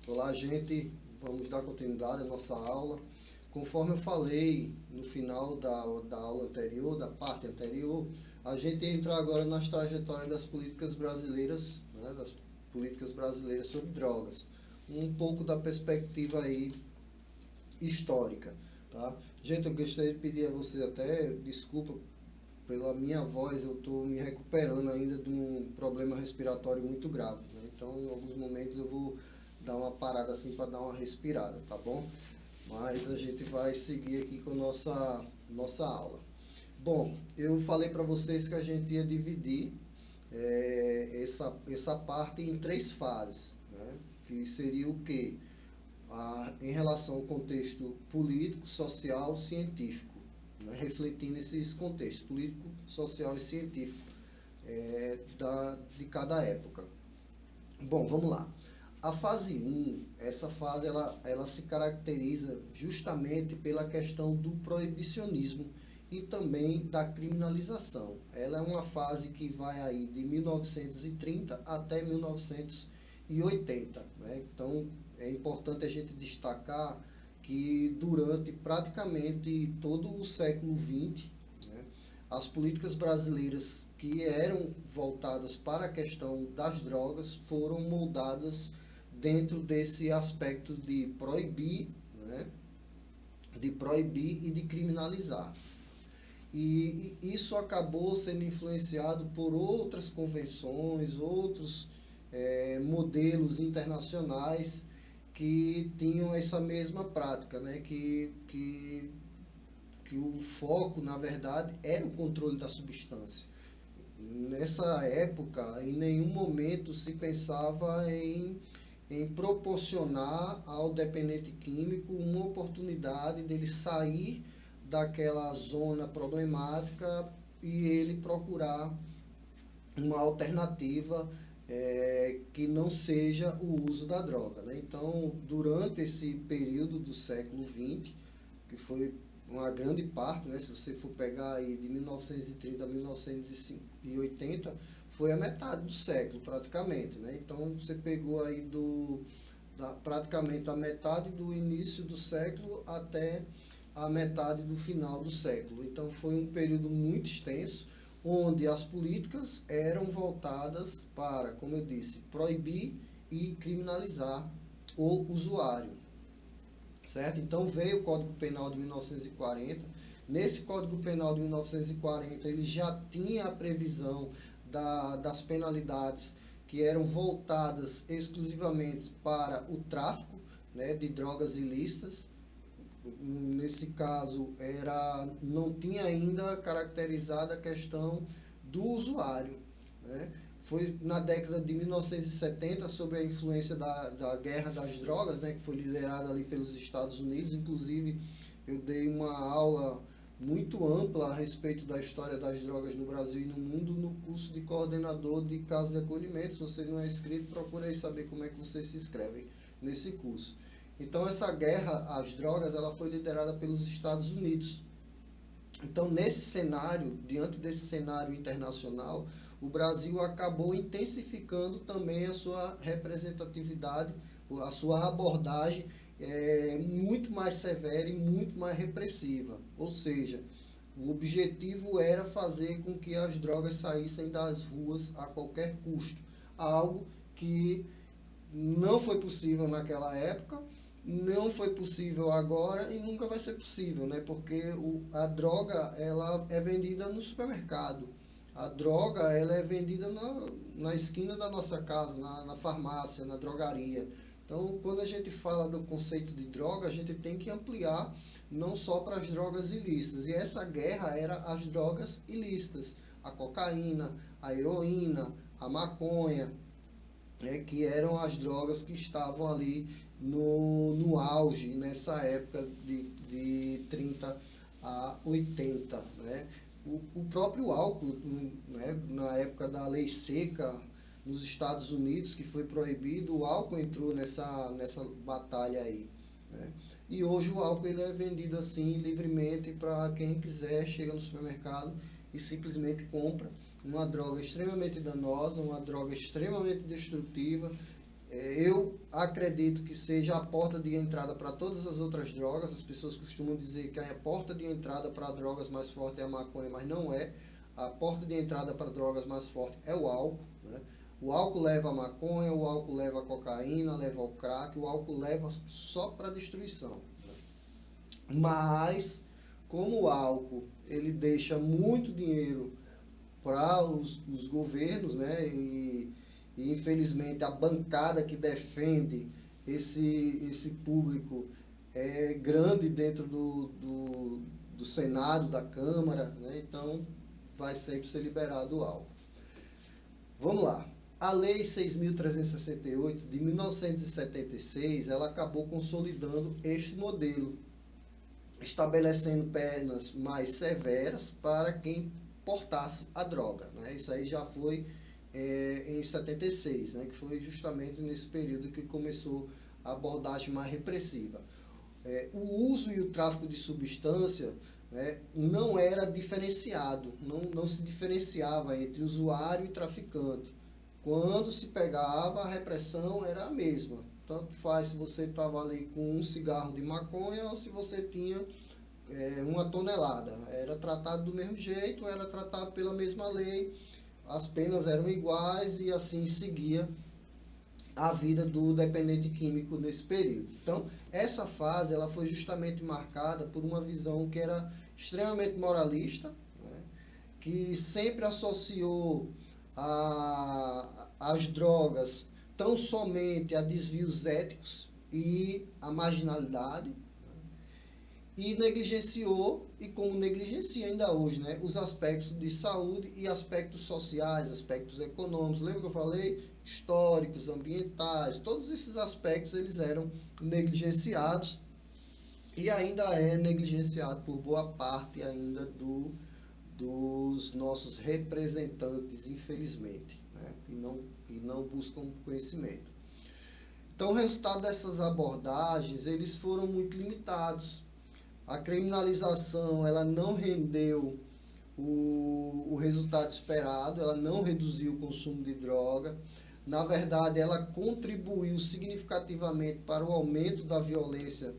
Olá, gente. Vamos dar continuidade à nossa aula. Conforme eu falei no final da aula anterior, da parte anterior, a gente entra agora nas trajetórias das políticas brasileiras, né, das políticas brasileiras sobre drogas. Um pouco da perspectiva aí histórica, tá? Gente, eu gostaria de pedir a vocês até desculpa pela minha voz, eu estou me recuperando ainda de um problema respiratório muito grave, né? Então, em alguns momentos eu vou dar uma parada assim para dar uma respirada, tá bom? Mas a gente vai seguir aqui com nossa aula. Bom, eu falei para vocês que a gente ia dividir essa parte em três fases, né? Que seria o quê? Em relação ao contexto político, social, científico, né? Refletindo esses contextos político, social e científico de cada época. Bom, vamos lá. A fase 1, essa fase ela se caracteriza justamente pela questão do proibicionismo e também da criminalização. Ela é uma fase que vai aí de 1930 até 1980, né? Então, é importante a gente destacar que durante praticamente todo o século XX, né, as políticas brasileiras que eram voltadas para a questão das drogas foram moldadas dentro desse aspecto de proibir, né, de proibir e de criminalizar. E isso acabou sendo influenciado por outras convenções, outros modelos internacionais que tinham essa mesma prática, né? Que o foco, na verdade, era o controle da substância. Nessa época, em nenhum momento se pensava em proporcionar ao dependente químico uma oportunidade dele sair daquela zona problemática e ele procurar uma alternativa que não seja o uso da droga, né? Então, durante esse período do século XX, que foi uma grande parte, né? Se você for pegar aí de 1930 a 1980, foi a metade do século praticamente, né? Então, você pegou aí praticamente a metade do início do século até a metade do final do século. Então, foi um período muito extenso, onde as políticas eram voltadas para, como eu disse, proibir e criminalizar o usuário, certo? Então veio o Código Penal de 1940. Nesse Código Penal de 1940 ele já tinha a previsão das penalidades que eram voltadas exclusivamente para o tráfico, né, de drogas ilícitas. Nesse caso, não tinha ainda caracterizada a questão do usuário, né? Foi na década de 1970, sob a influência da guerra das drogas, né, que foi liderada ali pelos Estados Unidos. Inclusive, eu dei uma aula muito ampla a respeito da história das drogas no Brasil e no mundo no curso de coordenador de casa de acolhimento. Se você não é inscrito, procure aí saber como é que você se inscreve nesse curso. Então, essa guerra às drogas ela foi liderada pelos Estados Unidos. Então, nesse cenário, diante desse cenário internacional, o Brasil acabou intensificando também a sua representatividade, a sua abordagem muito mais severa e muito mais repressiva. Ou seja, o objetivo era fazer com que as drogas saíssem das ruas a qualquer custo. Algo que não foi possível naquela época, não foi possível agora e nunca vai ser possível, né? Porque a droga ela é vendida no supermercado. A droga ela é vendida na esquina da nossa casa, na farmácia, na drogaria. Então, quando a gente fala do conceito de droga, a gente tem que ampliar não só para as drogas ilícitas. E essa guerra era as drogas ilícitas, a cocaína, a heroína, a maconha, que eram as drogas que estavam ali no auge, nessa época de 30 a 80. Né? O próprio álcool, né, na época da lei seca nos Estados Unidos, que foi proibido, o álcool entrou nessa batalha aí. Né? E hoje o álcool ele é vendido assim livremente para quem quiser, chega no supermercado e simplesmente compra uma droga extremamente danosa, uma droga extremamente destrutiva, Eu acredito que seja a porta de entrada para todas as outras drogas. As pessoas costumam dizer que a porta de entrada para drogas mais forte é a maconha, mas não é. A porta de entrada para drogas mais forte é o álcool, né? O álcool leva a maconha, o álcool leva a cocaína, leva ao crack, o álcool leva só para destruição, né? Mas, como o álcool ele deixa muito dinheiro para os governos, né? E infelizmente a bancada que defende esse público é grande dentro do Senado, da Câmara, né? Então vai sempre ser liberado o álcool. Vamos lá. A Lei 6.368 de 1976, ela acabou consolidando este modelo, estabelecendo penas mais severas para quem portasse a droga, né? Isso aí já foi em 76, né? Que foi justamente nesse período que começou a abordagem mais repressiva. O uso e o tráfico de substância, né, não era diferenciado, não se diferenciava entre usuário e traficante. Quando se pegava, a repressão era a mesma. Tanto faz se você estava ali com um cigarro de maconha ou se você tinha uma tonelada. Era tratado do mesmo jeito, era tratado pela mesma lei, as penas eram iguais e assim seguia a vida do dependente químico nesse período. Então, essa fase ela foi justamente marcada por uma visão que era extremamente moralista, né, que sempre associou as drogas tão somente a desvios éticos e a marginalidade, e negligenciou, e como negligencia ainda hoje, né, os aspectos de saúde e aspectos sociais, aspectos econômicos. Lembra que eu falei? Históricos, ambientais, todos esses aspectos eles eram negligenciados e ainda é negligenciado por boa parte ainda dos nossos representantes, infelizmente, né, e não buscam conhecimento. Então, o resultado dessas abordagens, eles foram muito limitados. A criminalização ela não rendeu o resultado esperado, ela não reduziu o consumo de droga. Na verdade, ela contribuiu significativamente para o aumento da violência,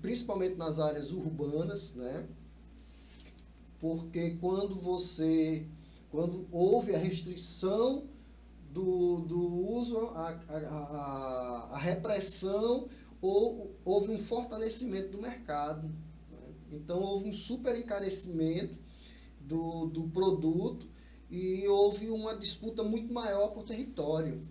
principalmente nas áreas urbanas, né? Porque quando houve a restrição do uso, a repressão, houve um fortalecimento do mercado, né? Então houve um super encarecimento do produto e houve uma disputa muito maior por território.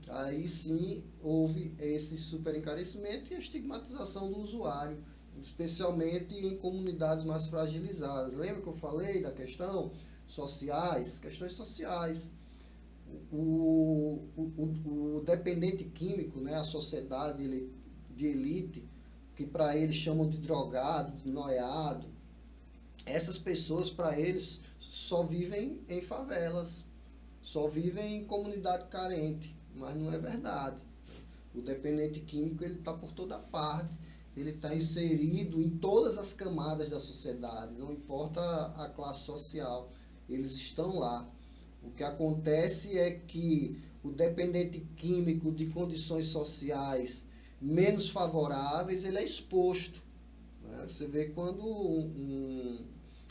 Aí sim houve esse super encarecimento e a estigmatização do usuário, especialmente em comunidades mais fragilizadas. Lembra que eu falei da questões sociais. O dependente químico, né, a sociedade de elite, que para eles chamam de drogado, de noiado, essas pessoas, para eles, só vivem em favelas, só vivem em comunidade carente, mas não é verdade. O dependente químico ele está por toda parte, ele está inserido em todas as camadas da sociedade, não importa a classe social, eles estão lá. O que acontece é que o dependente químico de condições sociais menos favoráveis, ele é exposto, né? Você vê quando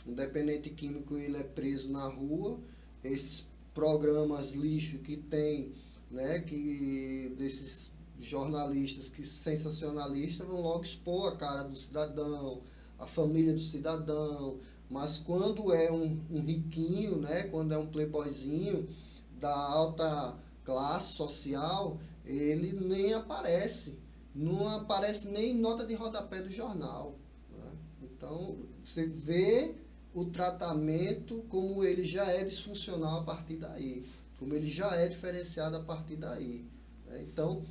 um dependente químico ele é preso na rua, esses programas lixo que tem, né, que desses jornalistas que sensacionalistas vão logo expor a cara do cidadão, a família do cidadão, mas quando é um riquinho, né, quando é um playboyzinho da alta classe social, ele nem aparece, não aparece nem em nota de rodapé do jornal, né? Então, você vê o tratamento como ele já é disfuncional a partir daí, como ele já é diferenciado a partir daí, né? Então,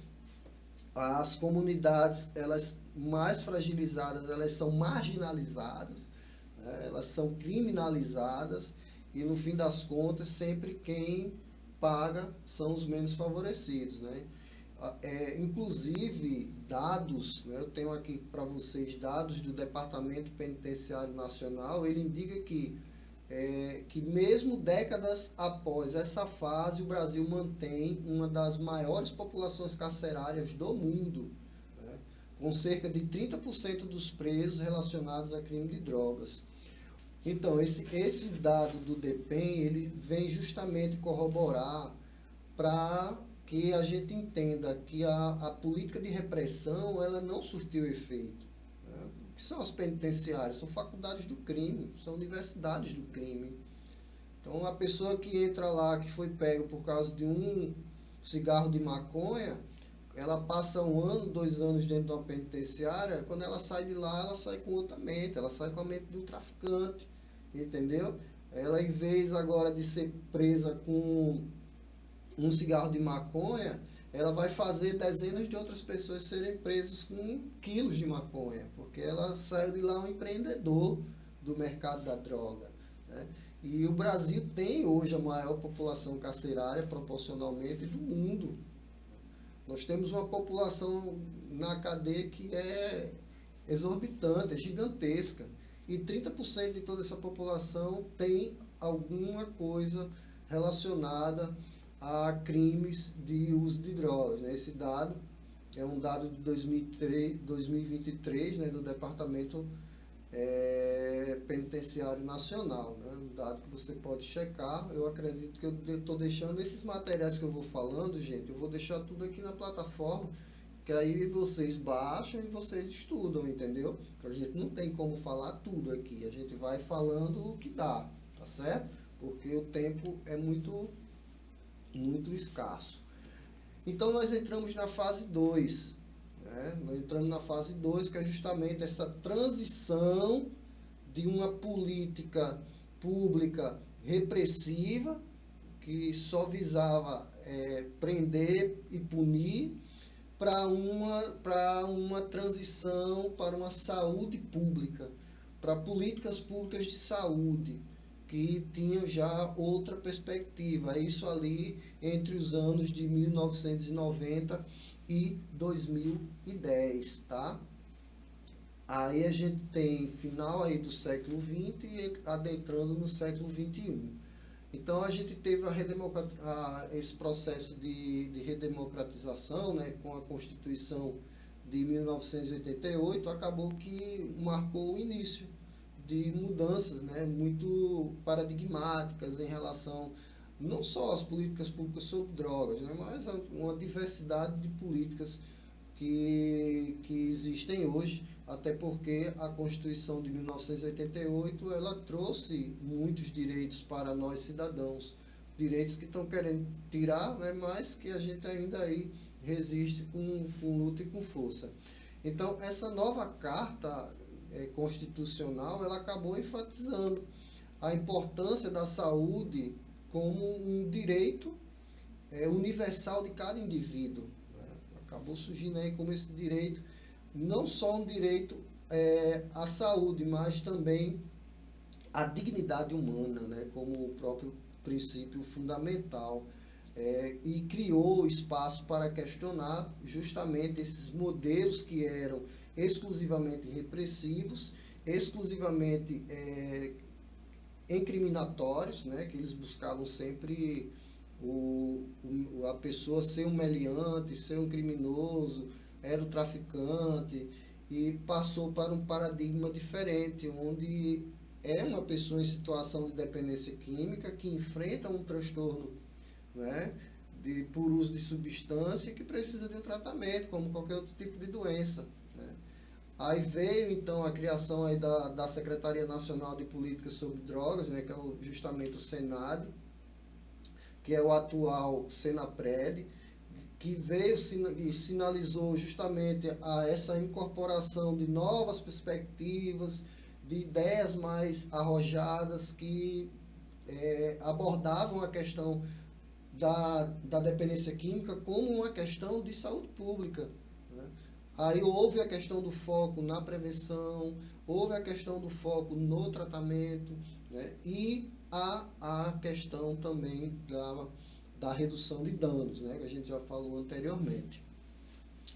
as comunidades elas mais fragilizadas, elas são marginalizadas, né? Elas são criminalizadas e, no fim das contas, sempre quem paga são os menos favorecidos, né? Inclusive dados, né, eu tenho aqui para vocês dados do Departamento Penitenciário Nacional, ele indica que que mesmo décadas após essa fase, o Brasil mantém uma das maiores populações carcerárias do mundo, né, com cerca de 30% dos presos relacionados a crime de drogas. Então, esse dado do DEPEN, ele vem justamente corroborar para que a gente entenda que a política de repressão ela não surtiu efeito. Né? O que são as penitenciárias? São faculdades do crime, são universidades do crime. Então, a pessoa que entra lá, que foi pego por causa de um cigarro de maconha, ela passa 1 ano, 2 anos dentro de uma penitenciária, quando ela sai de lá, ela sai com outra mente, ela sai com a mente de um traficante, entendeu? Ela, em vez agora de ser presa com um cigarro de maconha, ela vai fazer dezenas de outras pessoas serem presas com quilos de maconha, porque ela saiu de lá um empreendedor do mercado da droga, né? E o Brasil tem hoje a maior população carcerária proporcionalmente do mundo. Nós temos uma população na cadeia que é exorbitante, é gigantesca. E 30% de toda essa população tem alguma coisa relacionada a crimes de uso de drogas, né? Esse dado é um dado de 2023, né, do Departamento Penitenciário Nacional, né? Um dado que você pode checar. Eu acredito que eu estou deixando esses materiais que eu vou falando, gente, eu vou deixar tudo aqui na plataforma, que aí vocês baixam e vocês estudam, entendeu? A gente não tem como falar tudo aqui, a gente vai falando o que dá, tá certo? Porque o tempo é muito escasso. Então, nós entramos na fase 2. Né? Nós entramos na fase 2, que é justamente essa transição de uma política pública repressiva, que só visava prender e punir, para uma transição para uma saúde pública, para políticas públicas de saúde, que tinham já outra perspectiva. Isso ali entre os anos de 1990 e 2010, tá? Aí a gente tem final aí do século XX e adentrando no século XXI. Então a gente teve esse processo de redemocratização, né, com a Constituição de 1988, acabou que marcou o início de mudanças, né, muito paradigmáticas em relação não só às políticas públicas sobre drogas, né, mas a uma diversidade de políticas que existem hoje, até porque a Constituição de 1988 ela trouxe muitos direitos para nós cidadãos, direitos que estão querendo tirar, né, mas que a gente ainda aí resiste com luta e com força. Então, essa nova carta constitucional, ela acabou enfatizando a importância da saúde como um direito universal de cada indivíduo, né? Acabou surgindo aí como esse direito, não só um direito à saúde, mas também à dignidade humana, né? Como o próprio princípio fundamental. E criou espaço para questionar justamente esses modelos que eram exclusivamente repressivos, exclusivamente incriminatórios, né, que eles buscavam sempre a pessoa ser um meliante, ser um criminoso, era o traficante, e passou para um paradigma diferente, onde é uma pessoa em situação de dependência química que enfrenta um transtorno, né, por uso de substância, que precisa de um tratamento, como qualquer outro tipo de doença. Né? Aí veio, então, a criação aí da Secretaria Nacional de Políticas sobre Drogas, né, que é justamente o SENAD, que é o atual SENAPRED, que veio e sinalizou justamente essa incorporação de novas perspectivas, de ideias mais arrojadas que abordavam a questão da dependência química como uma questão de saúde pública. Né? Aí houve a questão do foco na prevenção, houve a questão do foco no tratamento, né? E a questão também da redução de danos, né? Que a gente já falou anteriormente.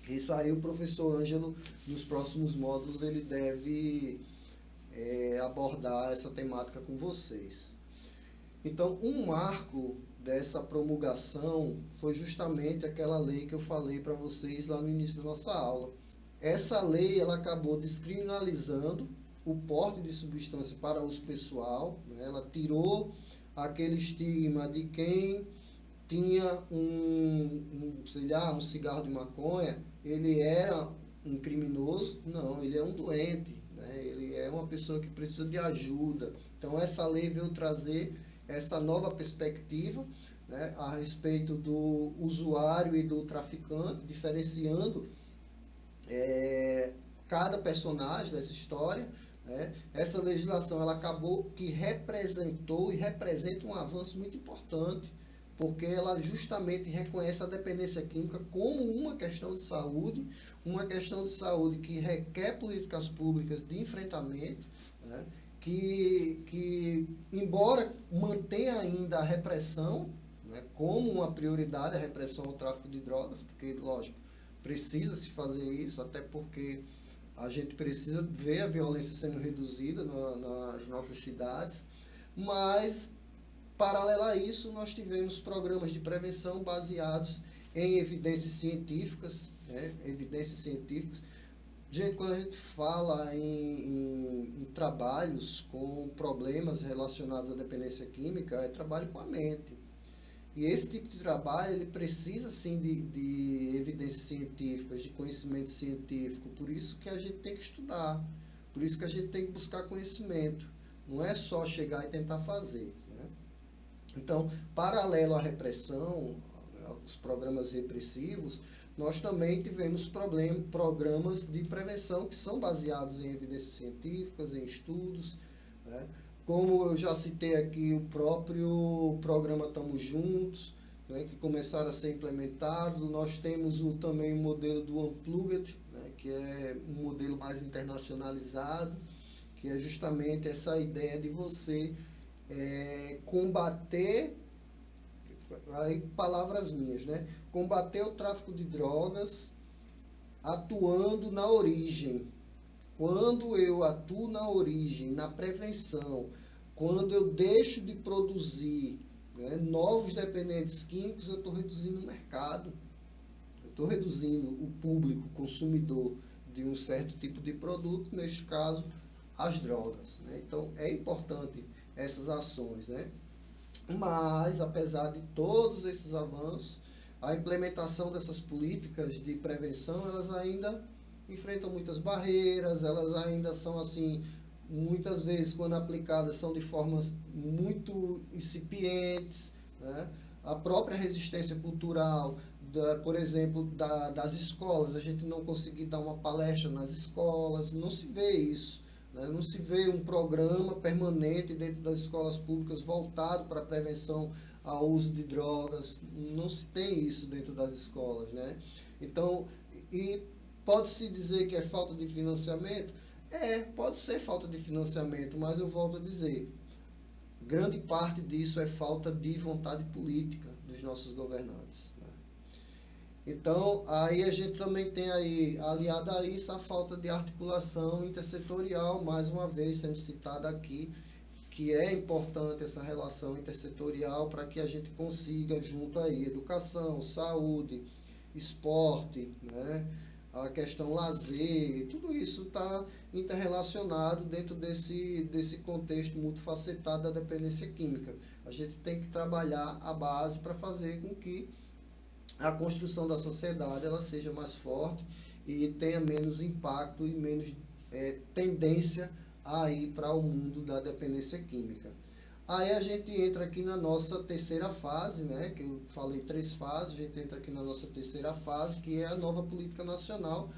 Isso aí o professor Ângelo, nos próximos módulos, ele deve abordar essa temática com vocês. Então, um marco dessa promulgação foi justamente aquela lei que eu falei para vocês lá no início da nossa aula. Essa lei ela acabou descriminalizando o porte de substância para uso pessoal, né? Ela tirou aquele estigma de quem tinha um cigarro de maconha, ele era um criminoso. Não, ele é um doente, né? Ele é uma pessoa que precisa de ajuda. Então, essa lei veio trazer essa nova perspectiva, né, a respeito do usuário e do traficante, diferenciando cada personagem dessa história, né? Essa legislação ela acabou que representou e representa um avanço muito importante, porque ela justamente reconhece a dependência química como uma questão de saúde que requer políticas públicas de enfrentamento, né? que embora mantenha ainda a repressão, né, como uma prioridade, a repressão ao tráfico de drogas, porque, lógico, precisa se fazer isso, até porque a gente precisa ver a violência sendo reduzida nas nossas cidades, mas, paralelo a isso, nós tivemos programas de prevenção baseados em evidências científicas, né, Gente, quando a gente fala em trabalhos com problemas relacionados à dependência química, é trabalho com a mente. E esse tipo de trabalho, ele precisa, sim, de evidências científicas, de conhecimento científico. Por isso que a gente tem que estudar, por isso que a gente tem que buscar conhecimento. Não é só chegar e tentar fazer, né? Então, paralelo à repressão, os programas repressivos, nós também tivemos programas de prevenção que são baseados em evidências científicas, em estudos, né? Como eu já citei aqui, o próprio programa Tamo Juntos, né, que começaram a ser implementados. Nós temos também o modelo do Unplugged, né, que é um modelo mais internacionalizado, que é justamente essa ideia de você combater, aí palavras minhas, né? Combater o tráfico de drogas atuando na origem. Quando eu atuo na origem, na prevenção, quando eu deixo de produzir, né, novos dependentes químicos, eu estou reduzindo o mercado, eu estou reduzindo o público consumidor de um certo tipo de produto, neste caso, as drogas, né? Então, é importante essas ações, né? Mas, apesar de todos esses avanços, a implementação dessas políticas de prevenção, elas ainda enfrentam muitas barreiras, elas ainda são, assim, muitas vezes, quando aplicadas, são de formas muito incipientes, né? A própria resistência cultural, por exemplo, das escolas, a gente não conseguir dar uma palestra nas escolas, não se vê isso. Não se vê um programa permanente dentro das escolas públicas voltado para a prevenção ao uso de drogas. Não se tem isso dentro das escolas, né? Então, e pode-se dizer que é falta de financiamento? Pode ser falta de financiamento, mas eu volto a dizer, grande parte disso é falta de vontade política dos nossos governantes. Então, aí a gente também tem aí, aliado a isso, a falta de articulação intersetorial, mais uma vez sendo citada aqui, que é importante essa relação intersetorial para que a gente consiga, junto aí, educação, saúde, esporte, né, a questão lazer, tudo isso está interrelacionado dentro desse contexto multifacetado da dependência química. A gente tem que trabalhar a base para fazer com que a construção da sociedade ela seja mais forte e tenha menos impacto e menos tendência a ir para o mundo da dependência química. Aí a gente entra aqui na nossa terceira fase, né, que eu falei 3 fases, a gente entra aqui na nossa terceira fase, que é a nova política nacional,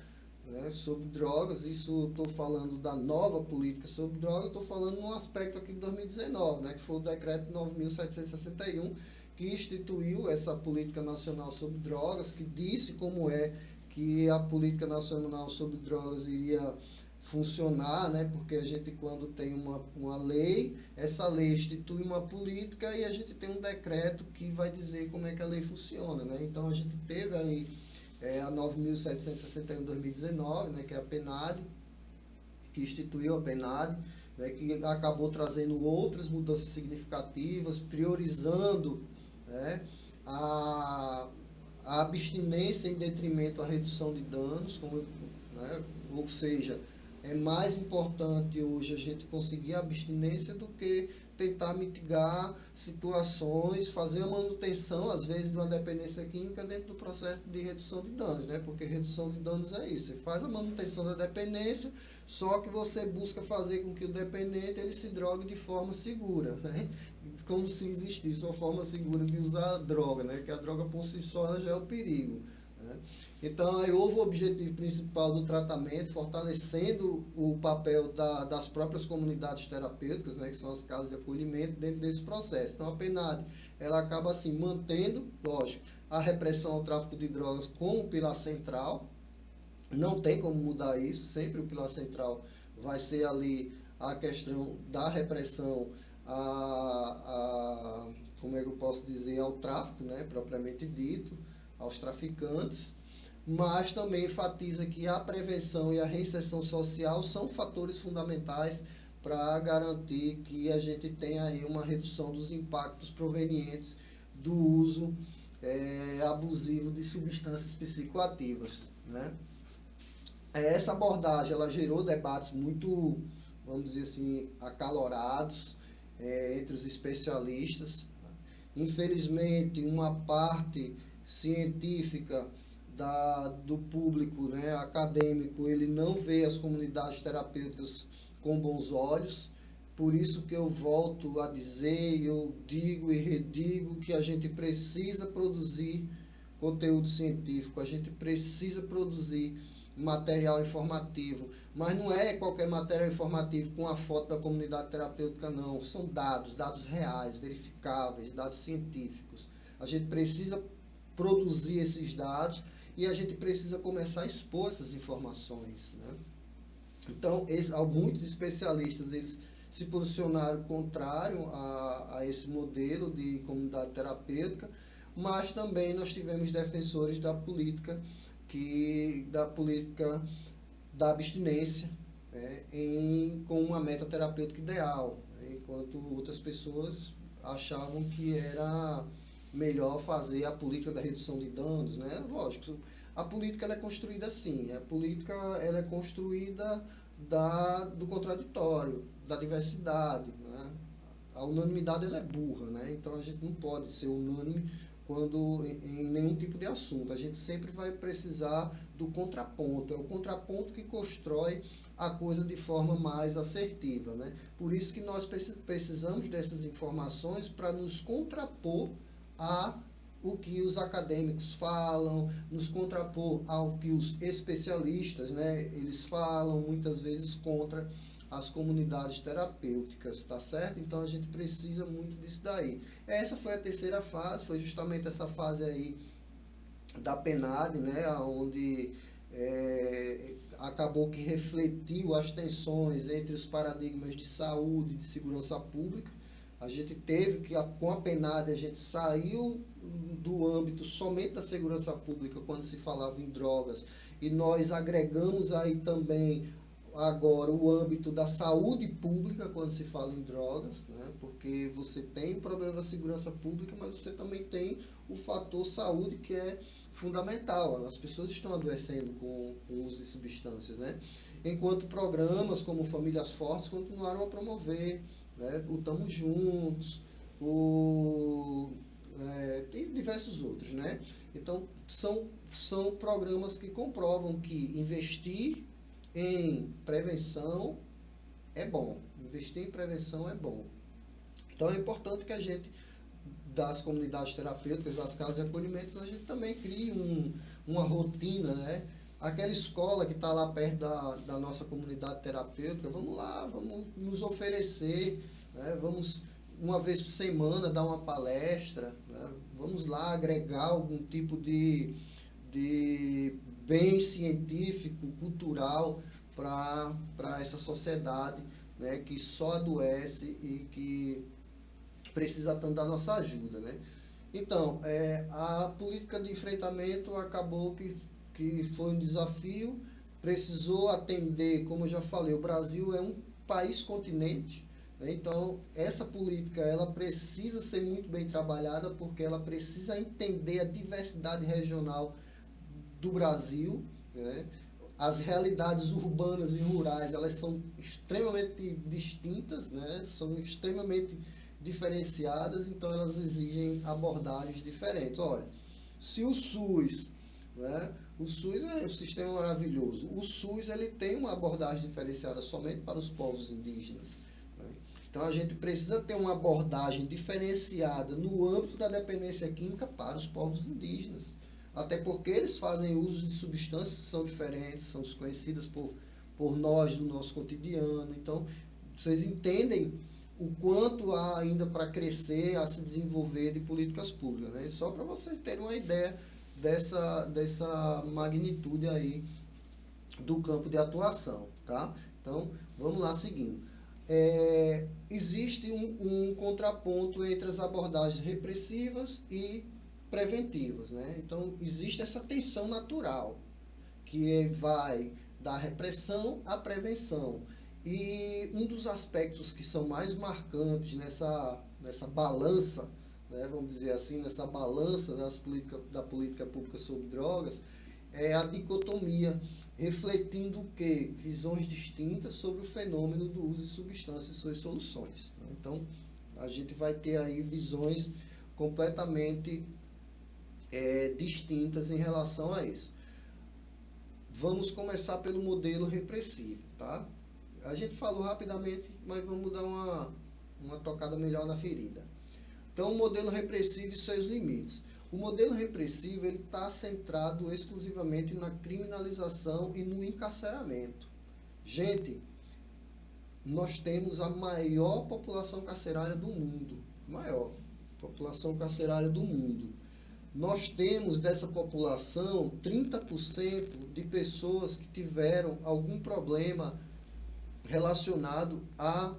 né, sobre drogas. Isso estou falando da nova política sobre drogas, estou falando num aspecto aqui de 2019, né, que foi o decreto 9.761, que instituiu essa política nacional sobre drogas, que disse como é que a política nacional sobre drogas iria funcionar, né? Porque a gente, quando tem uma lei, essa lei institui uma política e a gente tem um decreto que vai dizer como é que a lei funciona, né? Então, a gente teve aí a 9.761/2019, né? Que é a PNAD, que instituiu a PNAD, né, que acabou trazendo outras mudanças significativas, priorizando, né, a, a abstinência em detrimento à redução de danos, como, né, ou seja, é mais importante hoje a gente conseguir a abstinência do que tentar mitigar situações, fazer a manutenção, às vezes, de uma dependência química dentro do processo de redução de danos, né? Porque redução de danos é isso, você faz a manutenção da dependência, só que você busca fazer com que o dependente ele se drogue de forma segura, né? Como se existisse uma forma segura de usar a droga, né? Que a droga por si só ela já é o perigo, né? Então, aí houve o objetivo principal do tratamento, fortalecendo o papel das próprias comunidades terapêuticas, né, que são as casas de acolhimento, dentro desse processo. Então, a PNAD, ela acaba, assim, mantendo, lógico, a repressão ao tráfico de drogas como pilar central. Não tem como mudar isso, sempre o pilar central vai ser ali a questão da repressão como é que eu posso dizer, ao tráfico, né, propriamente dito, aos traficantes, mas também enfatiza que a prevenção e a reinserção social são fatores fundamentais para garantir que a gente tenha aí uma redução dos impactos provenientes do uso abusivo de substâncias psicoativas, né? Essa abordagem ela gerou debates muito, vamos dizer assim, acalorados entre os especialistas. Infelizmente, uma parte científica do público, né, acadêmico, ele não vê as comunidades terapêuticas com bons olhos. Por isso que eu volto a dizer, eu digo e redigo que a gente precisa produzir conteúdo científico, a gente precisa produzir material informativo, mas não é qualquer material informativo com a foto da comunidade terapêutica, não. São dados reais, verificáveis, dados científicos. A gente precisa produzir esses dados e a gente precisa começar a expor essas informações, né? Então, muitos especialistas eles se posicionaram contrário a esse modelo de comunidade terapêutica, mas também nós tivemos defensores da política da abstinência, né, com uma meta terapêutica ideal, né, enquanto outras pessoas achavam que era melhor fazer a política da redução de danos, né? Lógico, a política ela é construída assim, a política ela é construída do contraditório, da diversidade, né? A unanimidade ela é burra, né? Então a gente não pode ser unânime em nenhum tipo de assunto. A gente sempre vai precisar do contraponto. É o contraponto que constrói a coisa de forma mais assertiva, né? Por isso que nós precisamos dessas informações para nos contrapor a o que os acadêmicos falam, nos contrapor ao que os especialistas, né, eles falam, muitas vezes contra as comunidades terapêuticas, tá certo? Então a gente precisa muito disso daí. Essa foi a terceira fase, foi justamente essa fase aí da PNAD, né, onde acabou que refletiu as tensões entre os paradigmas de saúde e de segurança pública. A gente teve que, com a PNAD, a gente saiu do âmbito somente da segurança pública quando se falava em drogas e nós agregamos aí também agora o âmbito da saúde pública quando se fala em drogas, né? Porque você tem o problema da segurança pública, mas você também tem o fator saúde que é fundamental. As pessoas estão adoecendo com o uso de substâncias, né? Enquanto programas como Famílias Fortes continuaram a promover, né, o Tamo Juntos, tem diversos outros, né? Então, são programas que comprovam que investir em prevenção é bom. Investir em prevenção é bom. Então, é importante que a gente, das comunidades terapêuticas, das casas de acolhimento, a gente também crie uma rotina, né? Aquela escola que está lá perto da nossa comunidade terapêutica, vamos lá, vamos nos oferecer, né? Vamos, uma vez por semana, dar uma palestra, né? Vamos lá agregar algum tipo de bem científico, cultural para essa sociedade, né? Que só adoece e que precisa tanto da nossa ajuda, né? Então, a política de enfrentamento acabou que foi um desafio, precisou atender, como eu já falei, o Brasil é um país continente, né? Então, essa política ela precisa ser muito bem trabalhada, porque ela precisa entender a diversidade regional do Brasil, né? As realidades urbanas e rurais, elas são extremamente distintas, né? São extremamente diferenciadas, então elas exigem abordagens diferentes. Olha, se o SUS, né? O SUS é um sistema maravilhoso. O SUS ele tem uma abordagem diferenciada somente para os povos indígenas, né? Então a gente precisa ter uma abordagem diferenciada no âmbito da dependência química para os povos indígenas. Até porque eles fazem uso de substâncias que são diferentes, são desconhecidas por nós no nosso cotidiano. Então, vocês entendem o quanto há ainda para crescer, a se desenvolver de políticas públicas, né? Só para vocês terem uma ideia dessa magnitude aí do campo de atuação, tá? Então, vamos lá seguindo. Existe um contraponto entre as abordagens repressivas e preventivas, né? Então, existe essa tensão natural, que vai da repressão à prevenção. E um dos aspectos que são mais marcantes nessa balança, né, vamos dizer assim, nessa balança da política pública sobre drogas, é a dicotomia, refletindo o quê? Visões distintas sobre o fenômeno do uso de substâncias e suas soluções, né? Então, a gente vai ter aí visões completamente distintas em relação a isso. Vamos começar pelo modelo repressivo, tá? A gente falou rapidamente, mas vamos dar uma tocada melhor na ferida. Então, o modelo repressivo e seus limites. O modelo repressivo ele está centrado exclusivamente na criminalização e no encarceramento. Gente, nós temos a maior população carcerária do mundo. Maior população carcerária do mundo. Nós temos dessa população 30% de pessoas que tiveram algum problema relacionado a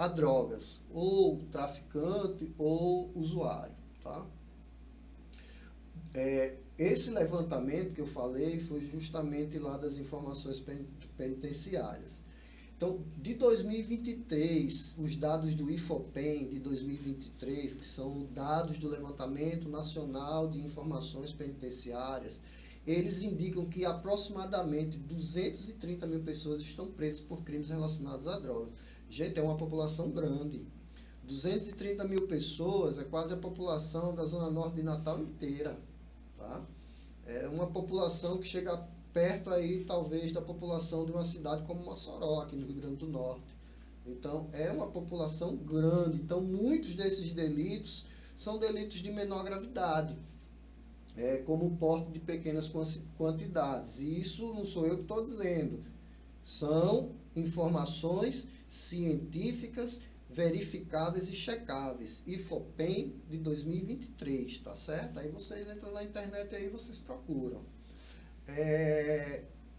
drogas, ou traficante, ou usuário, tá? Esse levantamento que eu falei foi justamente lá das informações penitenciárias. Então, de 2023, os dados do IFOPEN de 2023, que são dados do Levantamento Nacional de Informações Penitenciárias, eles indicam que aproximadamente 230 mil pessoas estão presas por crimes relacionados a drogas. Gente, é uma população grande. 230 mil pessoas é quase a população da Zona Norte de Natal inteira, tá? É uma população que chega perto aí, talvez, da população de uma cidade como Mossoró, aqui no Rio Grande do Norte. Então, é uma população grande. Então, muitos desses delitos são delitos de menor gravidade, como o porte de pequenas quantidades. E isso não sou eu que estou dizendo. São informações científicas, verificáveis e checáveis. IFOPEN de 2023, tá certo? Aí vocês entram na internet e aí vocês procuram.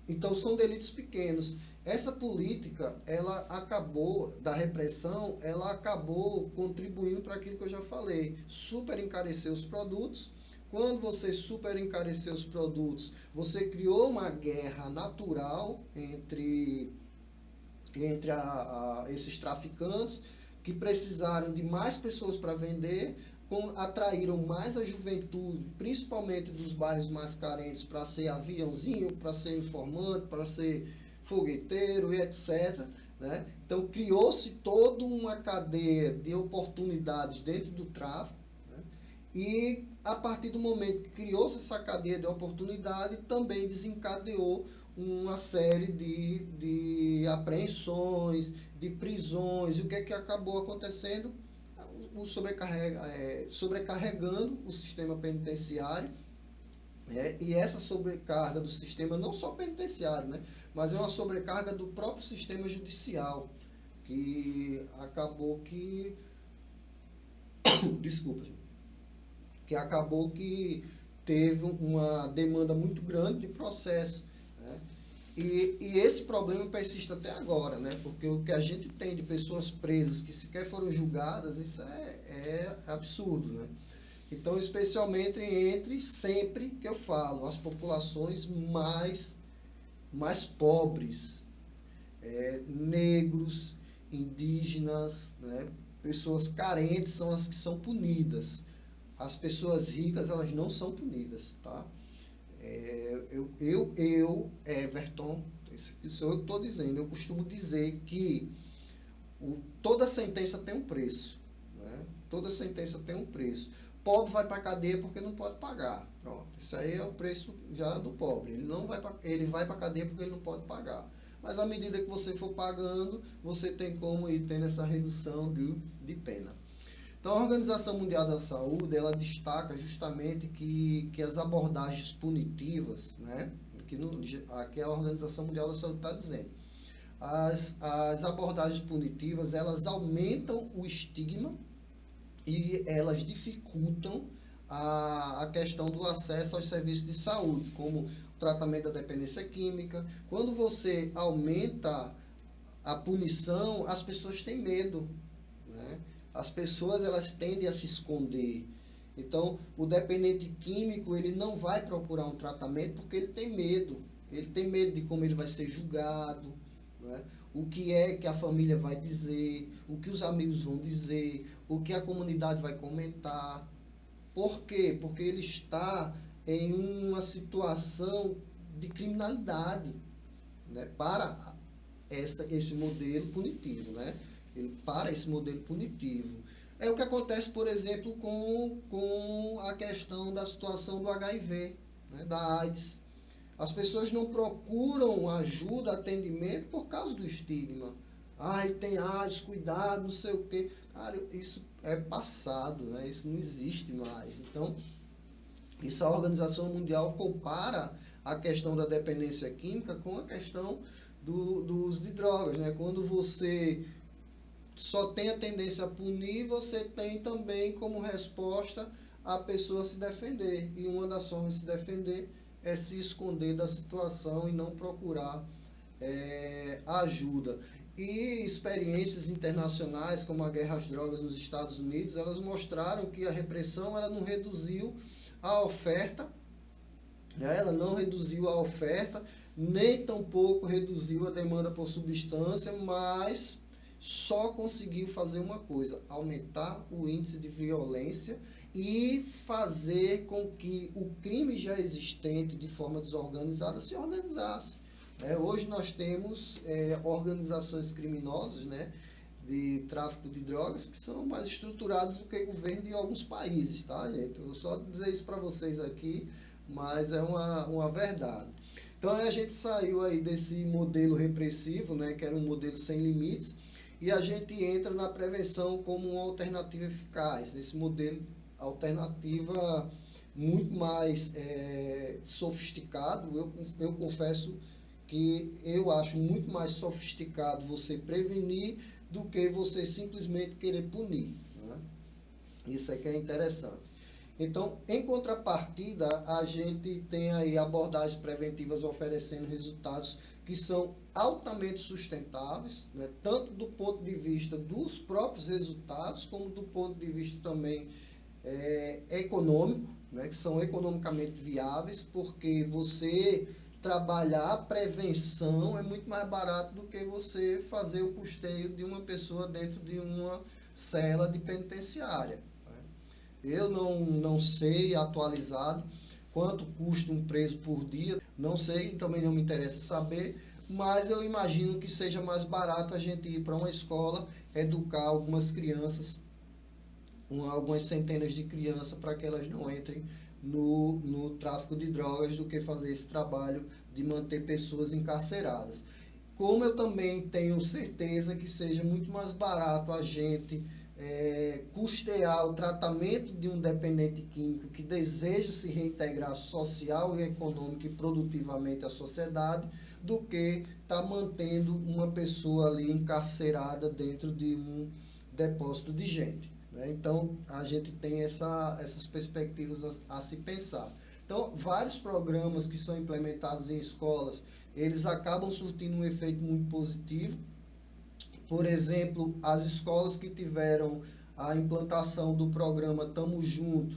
Então, são delitos pequenos. Essa política, ela acabou, da repressão, ela acabou contribuindo para aquilo que eu já falei. Super encarecer os produtos. Quando você super encareceu os produtos, você criou uma guerra natural entre esses traficantes, que precisaram de mais pessoas para vender, atraíram mais a juventude, principalmente dos bairros mais carentes, para ser aviãozinho, para ser informante, para ser fogueteiro e etc., né? Então, criou-se toda uma cadeia de oportunidades dentro do tráfico, né? E, a partir do momento que criou-se essa cadeia de oportunidade, também desencadeou uma série de apreensões, de prisões. E o que é que acabou acontecendo? Sobrecarregando o sistema penitenciário, e essa sobrecarga do sistema, não só penitenciário, né, mas é uma sobrecarga do próprio sistema judicial, que acabou que teve uma demanda muito grande de processo, né? E esse problema persiste até agora, né? Porque o que a gente tem de pessoas presas que sequer foram julgadas, isso é absurdo, né? Então, especialmente sempre que eu falo, as populações mais pobres, negros, indígenas, né? Pessoas carentes são as que são punidas. As pessoas ricas, elas não são punidas, tá? Everton, isso eu estou dizendo, eu costumo dizer que toda sentença tem um preço, né? Toda sentença tem um preço. Pobre vai para a cadeia porque não pode pagar. Pronto, isso aí é o preço já do pobre. Ele vai para a cadeia porque ele não pode pagar. Mas à medida que você for pagando, você tem como ir tendo essa redução de pena. Então, a Organização Mundial da Saúde, ela destaca justamente que as abordagens punitivas, né, aqui a Organização Mundial da Saúde está dizendo, as abordagens punitivas, elas aumentam o estigma e elas dificultam a questão do acesso aos serviços de saúde, como o tratamento da dependência química. Quando você aumenta a punição, as pessoas têm medo, né? As pessoas, elas tendem a se esconder. Então, o dependente químico, ele não vai procurar um tratamento porque ele tem medo. Ele tem medo de como ele vai ser julgado, né? O que é que a família vai dizer, o que os amigos vão dizer, o que a comunidade vai comentar. Por quê? Porque ele está em uma situação de criminalidade, né? Para esse modelo punitivo, né? Para esse modelo punitivo. É o que acontece, por exemplo, com a questão da situação do HIV, né? Da AIDS. As pessoas não procuram ajuda, atendimento por causa do estigma. Ai, tem AIDS, cuidado, não sei o quê. Cara, isso é passado, né? Isso não existe mais. Então, isso a Organização Mundial compara a questão da dependência química com a questão do uso de drogas, né? Quando você só tem a tendência a punir, você tem também como resposta a pessoa se defender. E uma das formas de se defender é se esconder da situação e não procurar ajuda. E experiências internacionais, como a guerra às drogas nos Estados Unidos, elas mostraram que a repressão ela não reduziu a oferta, né? Ela não reduziu a oferta, nem tampouco reduziu a demanda por substância, mas só conseguiu fazer uma coisa: aumentar o índice de violência e fazer com que o crime já existente de forma desorganizada se organizasse. Hoje nós temos organizações criminosas, né, de tráfico de drogas que são mais estruturadas do que o governo de alguns países, tá, gente? Eu vou só dizer isso para vocês aqui, mas é uma verdade. Então a gente saiu aí desse modelo repressivo, né, que era um modelo sem limites, e a gente entra na prevenção como uma alternativa eficaz, nesse modelo alternativa muito mais sofisticado. Eu confesso que eu acho muito mais sofisticado você prevenir do que você simplesmente querer punir, né? Isso é que é interessante. Então, em contrapartida, a gente tem aí abordagens preventivas oferecendo resultados que são altamente sustentáveis, né? Tanto do ponto de vista dos próprios resultados, como do ponto de vista também econômico, né? Que são economicamente viáveis, porque você trabalhar a prevenção é muito mais barato do que você fazer o custeio de uma pessoa dentro de uma cela de penitenciária. Eu não sei atualizado quanto custa um preso por dia, não sei, também não me interessa saber, mas eu imagino que seja mais barato a gente ir para uma escola, educar algumas crianças, algumas centenas de crianças, para que elas não entrem no tráfico de drogas, do que fazer esse trabalho de manter pessoas encarceradas. Como eu também tenho certeza que seja muito mais barato a gente custear o tratamento de um dependente químico que deseja se reintegrar social e econômica e produtivamente à sociedade, do que estar mantendo uma pessoa ali encarcerada dentro de um depósito de gente, né? Então, a gente tem essas perspectivas a se pensar. Então, vários programas que são implementados em escolas, eles acabam surtindo um efeito muito positivo. Por exemplo, as escolas que tiveram a implantação do programa Tamo Junto,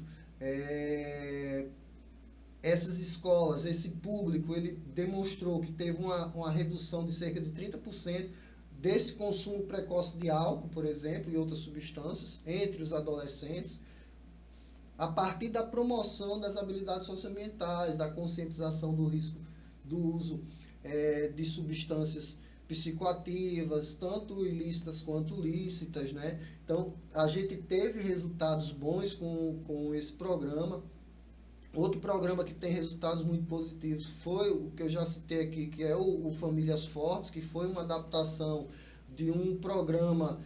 essas escolas, esse público, ele demonstrou que teve uma redução de cerca de 30% desse consumo precoce de álcool, por exemplo, e outras substâncias entre os adolescentes, a partir da promoção das habilidades socioambientais, da conscientização do risco do uso de substâncias psicoativas, tanto ilícitas quanto lícitas, né? Então, a gente teve resultados bons com esse programa. Outro programa que tem resultados muito positivos foi o que eu já citei aqui, que é o Famílias Fortes, que foi uma adaptação de um programa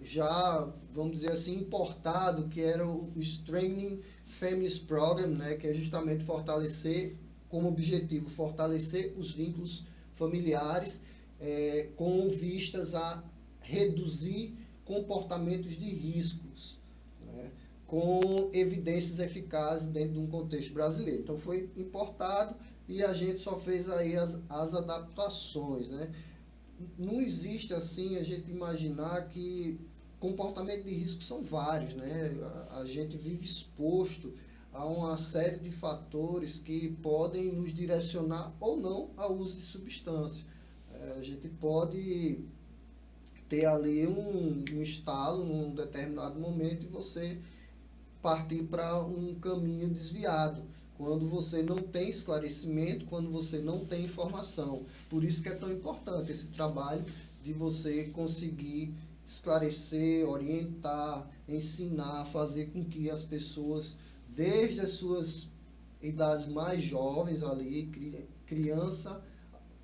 já, vamos dizer assim, importado, que era o Strengthening Families Program, né, que é justamente fortalecer, como objetivo, fortalecer os vínculos familiares com vistas a reduzir comportamentos de riscos, né, com evidências eficazes dentro de um contexto brasileiro. Então foi importado e a gente só fez aí as adaptações, né? Não existe assim a gente imaginar que comportamento de risco são vários, né? A gente vive exposto a uma série de fatores que podem nos direcionar ou não ao uso de substância. A gente pode ter ali um estalo num determinado momento e você partir para um caminho desviado, quando você não tem esclarecimento, quando você não tem informação. Por isso que é tão importante esse trabalho de você conseguir esclarecer, orientar, ensinar, fazer com que as pessoas, desde as suas idades mais jovens ali, criança,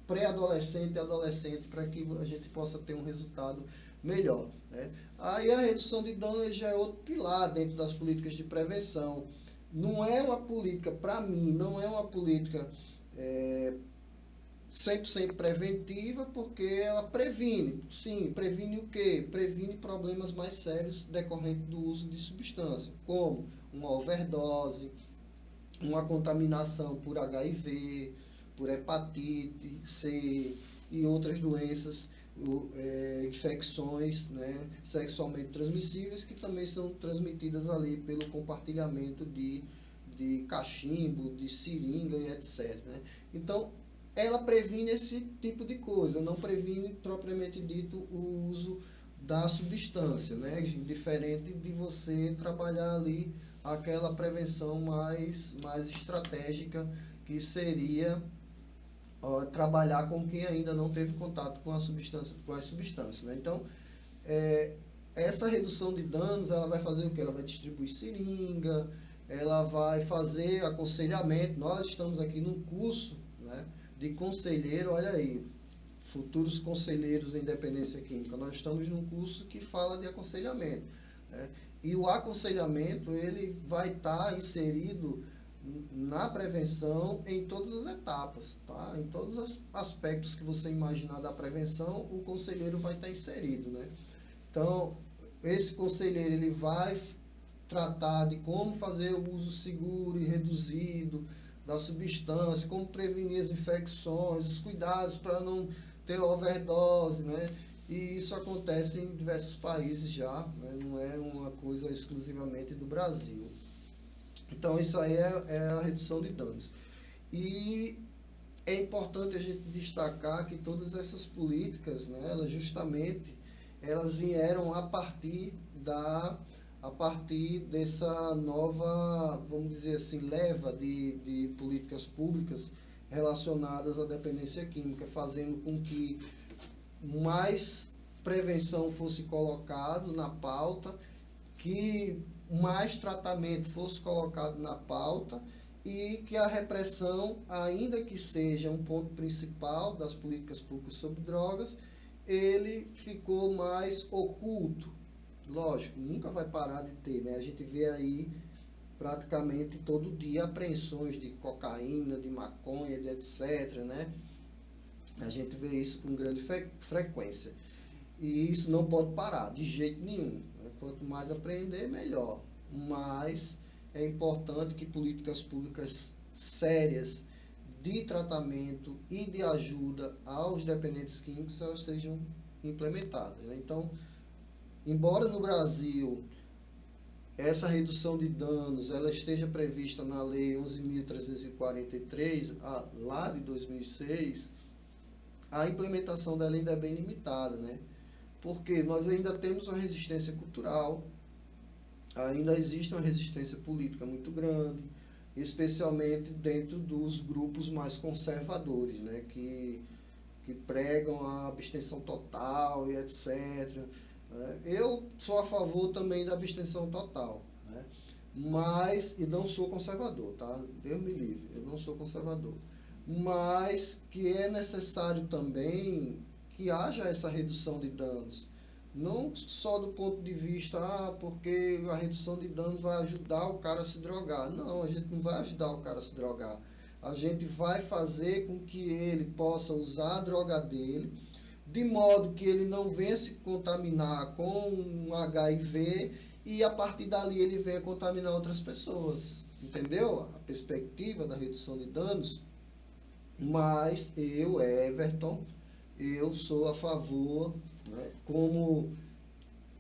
pré-adolescente e adolescente, para que a gente possa ter um resultado melhor, né? Aí a redução de danos já é outro pilar dentro das políticas de prevenção. Não é uma política, para mim, não é uma política 100% preventiva, porque ela previne. Sim, previne o quê? Previne problemas mais sérios decorrentes do uso de substância, como uma overdose, uma contaminação por HIV, por hepatite C e outras doenças, infecções, né, sexualmente transmissíveis, que também são transmitidas ali pelo compartilhamento de cachimbo, de seringa e etc, né? Então, ela previne esse tipo de coisa, não previne propriamente dito o uso da substância, né? Diferente de você trabalhar ali aquela prevenção mais estratégica, que seria trabalhar com quem ainda não teve contato com a substância, com as substâncias, né? Então, essa redução de danos, ela vai fazer o quê? Ela vai distribuir seringa, ela vai fazer aconselhamento. Nós estamos aqui num curso, né, de conselheiro, olha aí, futuros conselheiros em dependência química. Nós estamos num curso que fala de aconselhamento, né? E o aconselhamento, ele vai estar inserido na prevenção em todas as etapas, tá? Em todos os aspectos que você imaginar da prevenção, o conselheiro vai estar inserido, né? Então, esse conselheiro, ele vai tratar de como fazer o uso seguro e reduzido da substância, como prevenir as infecções, os cuidados para não ter overdose, né? E isso acontece em diversos países já, né? Não é uma coisa exclusivamente do Brasil. Então, isso aí é a redução de danos. E é importante a gente destacar que todas essas políticas, né, elas vieram a partir dessa nova, vamos dizer assim, leva de políticas públicas relacionadas à dependência química, fazendo com que mais prevenção fosse colocado na pauta, que mais tratamento fosse colocado na pauta e que a repressão, ainda que seja um ponto principal das políticas públicas sobre drogas, ele ficou mais oculto. Lógico, nunca vai parar de ter, né? A gente vê aí praticamente todo dia apreensões de cocaína, de maconha, de etc, né? A gente vê isso com grande frequência. E isso não pode parar, de jeito nenhum. Quanto mais apreender, melhor. Mas é importante que políticas públicas sérias de tratamento e de ajuda aos dependentes químicos elas sejam implementadas, né? Então, embora no Brasil essa redução de danos ela esteja prevista na Lei 11.343, lá de 2006, a implementação dela ainda é bem limitada, né? Porque nós ainda temos uma resistência cultural, ainda existe uma resistência política muito grande, especialmente dentro dos grupos mais conservadores, né? Que pregam a abstenção total e etc. Eu sou a favor também da abstenção total, né? Mas, e não sou conservador, tá? Deus me livre, eu não sou conservador. Mas que é necessário também que haja essa redução de danos. Não só do ponto de vista, porque a redução de danos vai ajudar o cara a se drogar. Não, a gente não vai ajudar o cara a se drogar. A gente vai fazer com que ele possa usar a droga dele, de modo que ele não venha se contaminar com um HIV e a partir dali ele venha contaminar outras pessoas. Entendeu? A perspectiva da redução de danos. Mas eu, Everton, eu sou a favor, né, como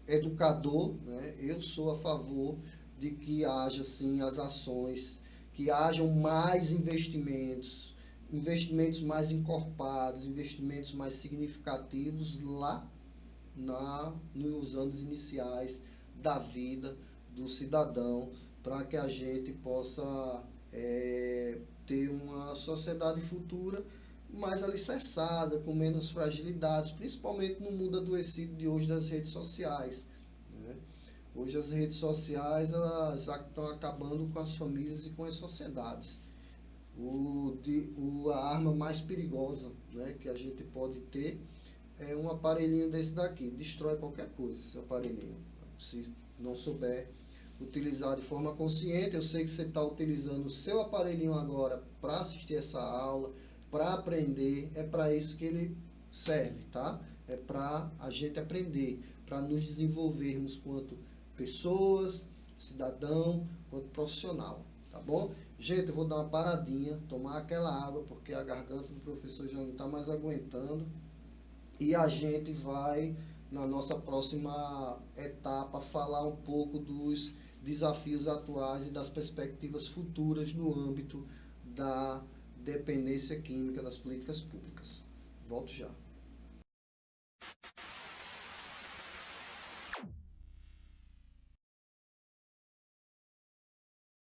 educador, né, eu sou a favor de que haja sim as ações, que hajam mais investimentos, investimentos mais encorpados, investimentos mais significativos lá nos anos iniciais da vida do cidadão, para que a gente possa ter uma sociedade futura mais alicerçada, com menos fragilidades, principalmente no mundo adoecido de hoje das redes sociais, né? Hoje as redes sociais elas já estão acabando com as famílias e com as sociedades. A arma mais perigosa, né, que a gente pode ter é um aparelhinho desse daqui. Destrói qualquer coisa esse aparelhinho. Se não souber utilizar de forma consciente, eu sei que você está utilizando o seu aparelhinho agora para assistir essa aula, para aprender, é para isso que ele serve, tá? É para a gente aprender, para nos desenvolvermos quanto pessoas, cidadão, quanto profissional, tá bom? Gente, eu vou dar uma paradinha, tomar aquela água, porque a garganta do professor já não está mais aguentando. E a gente vai, na nossa próxima etapa, falar um pouco dos desafios atuais e das perspectivas futuras no âmbito da dependência química das políticas públicas. Volto já.